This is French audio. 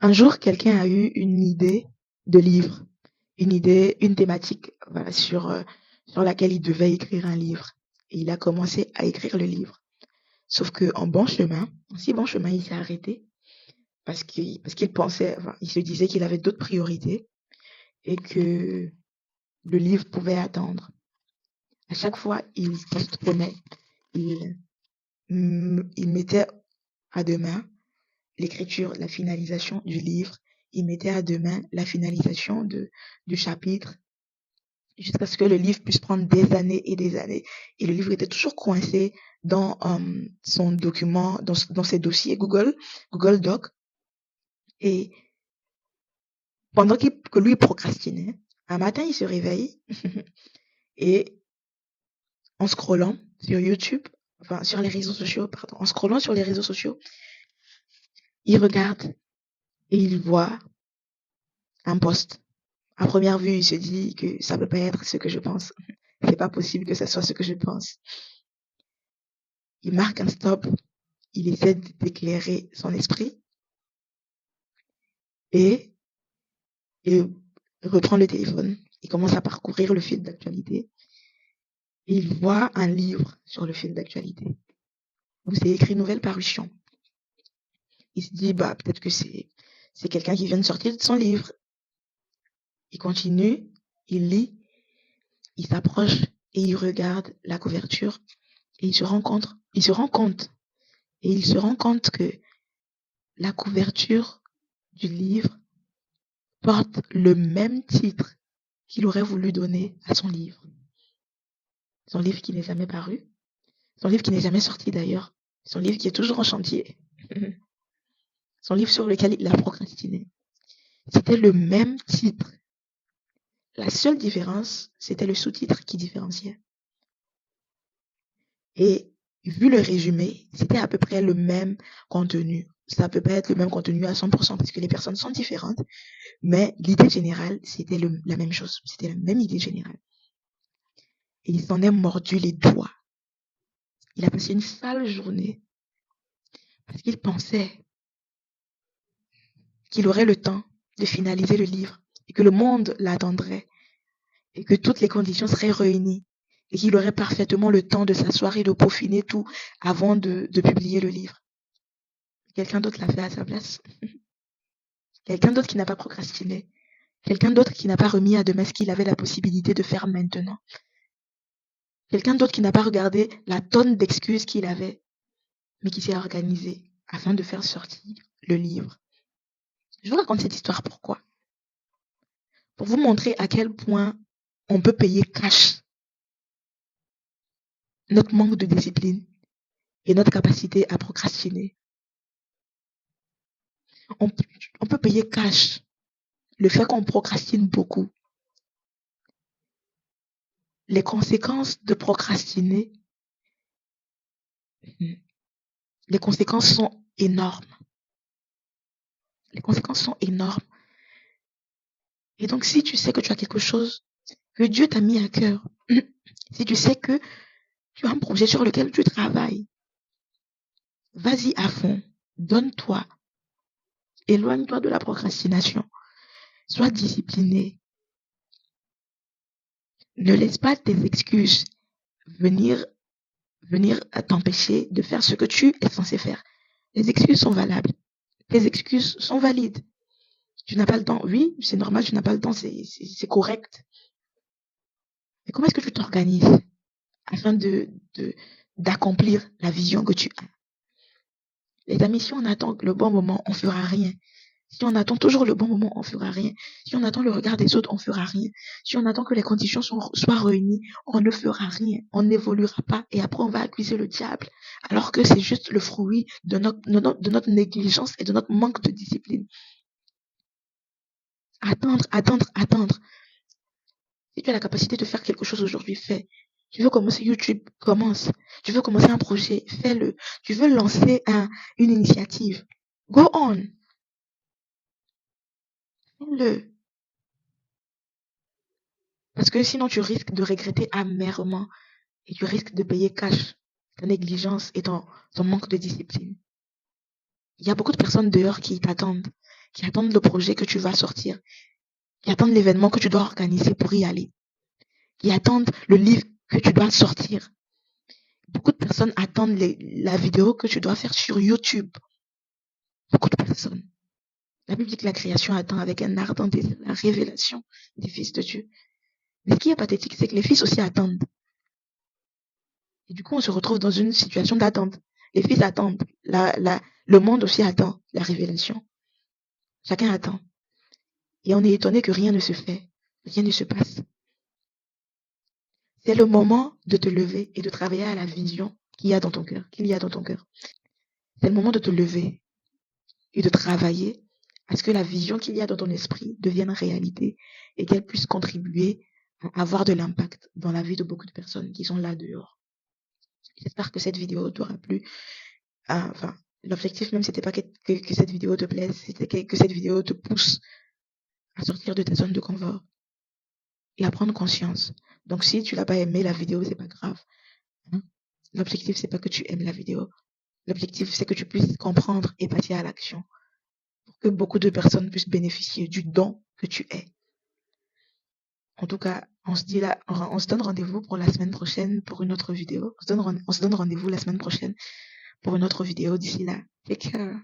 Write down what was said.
Un jour, quelqu'un a eu une idée de livre, une thématique, voilà, sur laquelle il devait écrire un livre. Et il a commencé à écrire le livre. Sauf que en si bon chemin, il s'est arrêté parce qu'il pensait, enfin, il se disait qu'il avait d'autres priorités et que le livre pouvait attendre. À chaque fois, il postponait, il, il mettait à demain l'écriture, la finalisation du livre. Il mettait à demain la finalisation du chapitre jusqu'à ce que le livre puisse prendre des années et des années. Et le livre était toujours coincé dans son document, dans ses dossiers Google Doc. Et pendant que lui procrastinait, un matin, il se réveille et en scrollant sur YouTube, enfin sur les réseaux sociaux, pardon, en scrollant sur les réseaux sociaux, il regarde et il voit un post. À première vue, il se dit que ça peut pas être ce que je pense. C'est pas possible que ça soit ce que je pense. Il marque un stop, il essaie d'éclairer son esprit et il reprend le téléphone. Il commence à parcourir le fil d'actualité et il voit un livre sur le fil d'actualité où c'est écrit nouvelle parution. Il se dit, bah, peut-être que c'est quelqu'un qui vient de sortir de son livre. Il continue, il lit, il s'approche et il regarde la couverture et il se rend compte que la couverture du livre porte le même titre qu'il aurait voulu donner à son livre. Son livre qui n'est jamais paru, son livre qui n'est jamais sorti d'ailleurs, son livre qui est toujours en chantier, son livre sur lequel il a procrastiné. C'était le même titre. La seule différence, c'était le sous-titre qui différenciait. Et vu le résumé, c'était à peu près le même contenu. Ça peut pas être le même contenu à 100% parce que les personnes sont différentes, mais l'idée générale, c'était la même chose. C'était la même idée générale. Et il s'en est mordu les doigts. Il a passé une sale journée parce qu'il pensait qu'il aurait le temps de finaliser le livre et que le monde l'attendrait et que toutes les conditions seraient réunies et qu'il aurait parfaitement le temps de s'asseoir et de peaufiner tout avant de publier le livre. Quelqu'un d'autre l'a fait à sa place. Quelqu'un d'autre qui n'a pas procrastiné. Quelqu'un d'autre qui n'a pas remis à demain ce qu'il avait la possibilité de faire maintenant. Quelqu'un d'autre qui n'a pas regardé la tonne d'excuses qu'il avait, mais qui s'est organisé afin de faire sortir le livre. Je vous raconte cette histoire pourquoi? Pour vous montrer à quel point on peut payer cash notre manque de discipline et notre capacité à procrastiner. On peut payer cash le fait qu'on procrastine beaucoup. Les conséquences de procrastiner, les conséquences sont énormes. Les conséquences sont énormes. Et donc, si tu sais que tu as quelque chose que Dieu t'a mis à cœur, si tu sais que tu as un projet sur lequel tu travailles, vas-y à fond, donne-toi, éloigne-toi de la procrastination, sois discipliné. Ne laisse pas tes excuses venir à t'empêcher de faire ce que tu es censé faire. Les excuses sont valables. Tes excuses sont valides. Tu n'as pas le temps. Oui, c'est normal, tu n'as pas le temps, c'est correct. Mais comment est-ce que tu t'organises afin d'accomplir la vision que tu as? Les amis, si on attend le bon moment, on fera rien. Si on attend toujours le bon moment, on fera rien. Si on attend le regard des autres, on fera rien. Si on attend que les conditions soient réunies, on ne fera rien. On n'évoluera pas et après on va accuser le diable. Alors que c'est juste le fruit de notre négligence et de notre manque de discipline. Attendre. Si tu as la capacité de faire quelque chose aujourd'hui, fais. Tu veux commencer YouTube, commence. Tu veux commencer un projet, fais-le. Tu veux lancer une initiative, go on. Fais-le. Parce que sinon, tu risques de regretter amèrement et tu risques de payer cash ta négligence et ton manque de discipline. Il y a beaucoup de personnes dehors qui t'attendent. qui attendent le projet que tu vas sortir, qui attendent l'événement que tu dois organiser pour y aller, qui attendent le livre que tu dois sortir. Beaucoup de personnes attendent la vidéo que tu dois faire sur YouTube. Beaucoup de personnes. La Bible dit que la création attend avec un ardent désir la révélation des fils de Dieu. Mais ce qui est pathétique, c'est que les fils aussi attendent. Et du coup, on se retrouve dans une situation d'attente. Les fils attendent. Le monde aussi attend la révélation. Chacun attend. Et on est étonné que rien ne se fait. Rien ne se passe. C'est le moment de te lever et de travailler à la vision qu'il y a dans ton cœur. C'est le moment de te lever et de travailler à ce que la vision qu'il y a dans ton esprit devienne réalité et qu'elle puisse contribuer à avoir de l'impact dans la vie de beaucoup de personnes qui sont là dehors. J'espère que cette vidéo t'aura plu. Enfin, l'objectif même, c'était pas que cette vidéo te plaise, c'était que cette vidéo te pousse à sortir de ta zone de confort et à prendre conscience. Donc, si tu l'as pas aimé la vidéo, c'est pas grave. Hein? L'objectif, c'est pas que tu aimes la vidéo. L'objectif, c'est que tu puisses comprendre et passer à l'action pour que beaucoup de personnes puissent bénéficier du don que tu es. En tout cas, on se donne rendez-vous pour la semaine prochaine pour une autre vidéo. On se donne rendez-vous la semaine prochaine pour une autre vidéo. D'ici là, take care.